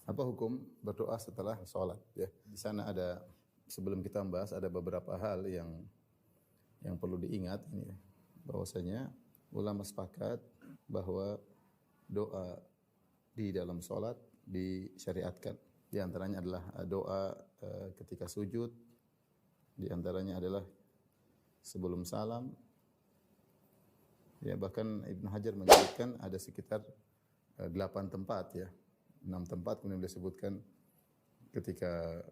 Apa hukum berdoa setelah sholat? Ya, di sana ada, sebelum kita membahas, ada beberapa hal yang perlu diingat ini, ya. Bahwasanya ulama sepakat bahwa doa di dalam sholat disyariatkan. Di antaranya adalah doa ketika sujud, di antaranya adalah sebelum salam. Ya, bahkan Ibnu Hajar menyebutkan ada sekitar 8 tempat, ya. 6 tempat kemudian disebutkan ketika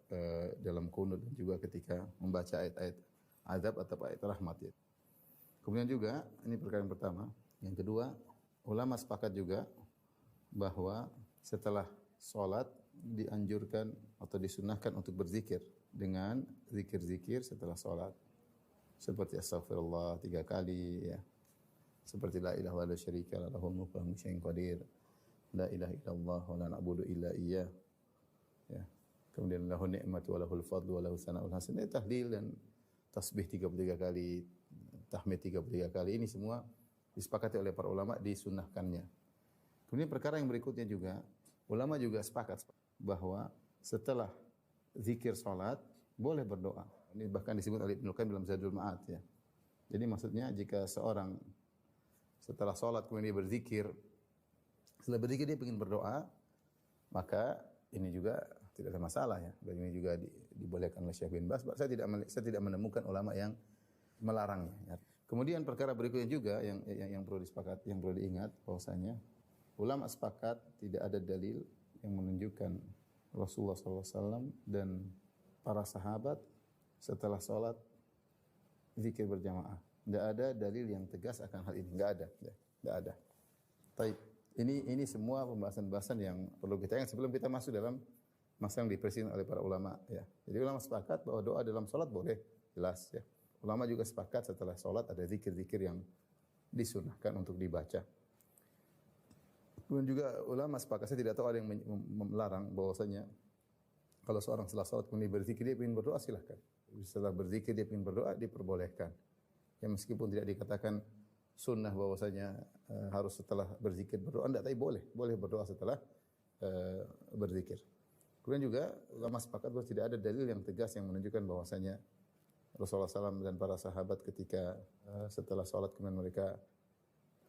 dalam kunut dan juga ketika membaca ayat-ayat azab atau ayat rahmat, ya. Kemudian juga ini perkara yang pertama. Yang kedua, ulama sepakat juga bahwa setelah sholat dianjurkan atau disunahkan untuk berzikir dengan zikir-zikir setelah sholat. Seperti astaghfirullah 3 kali, ya. Seperti la ilaha illallah syarika la lahul mulku wa huwa syai'un qadir. La ilaha illallah wa la na'budu illa iyyah. Ya. Kemudian lahu ni'matu wa lahul fadlu wa lahu sana'ul hasan. Ini tahlil dan tasbih 33 kali, tahmid 33 kali. Ini semua disepakati oleh para ulama disunnahkannya. Kemudian perkara yang berikutnya juga, ulama juga sepakat bahwa setelah zikir salat boleh berdoa. Ini bahkan disebut oleh Ibnu Qayyim dalam Zadul Ma'ad, ya. Jadi maksudnya jika seorang setelah salat kemudian dia berzikir, setelah berzikir dia ingin berdoa, maka ini juga tidak ada masalah, ya. Dan ini juga dibolehkan oleh Syekh bin Baz. Saya tidak menemukan ulama yang melarangnya, ya. Kemudian perkara berikutnya juga yang perlu disepakati, yang perlu diingat bahwasanya ulama sepakat tidak ada dalil yang menunjukkan Rasulullah SAW dan para sahabat setelah salat zikir berjamaah. Tidak ada dalil yang tegas akan hal ini. Tidak ada, ya. Tidak ada. Baik. Ini semua pembahasan-pembahasan yang perlu kita ingat sebelum kita masuk dalam masalah yang dipresiden oleh para ulama, ya. Jadi ulama sepakat bahwa doa dalam salat boleh, jelas, ya. Ulama juga sepakat setelah salat ada zikir-zikir yang disunahkan untuk dibaca. Kemudian juga ulama sepakat, saya tidak tahu ada yang melarang bahwasanya kalau seorang setelah salat kemudian berzikir dia ingin berdoa, silahkan. Setelah berzikir dia ingin berdoa, diperbolehkan. Ya, meskipun tidak dikatakan sunnah bahwasanya harus setelah berzikir berdoa, tidak, tapi boleh berdoa setelah berzikir. Kemudian juga ulama sepakat bahwa tidak ada dalil yang tegas yang menunjukkan bahwasanya Rasulullah SAW dan para sahabat ketika setelah salat kemudian mereka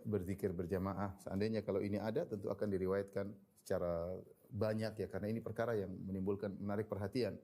berzikir berjamaah. Seandainya kalau ini ada, tentu akan diriwayatkan secara banyak, ya, karena ini perkara yang menarik perhatian.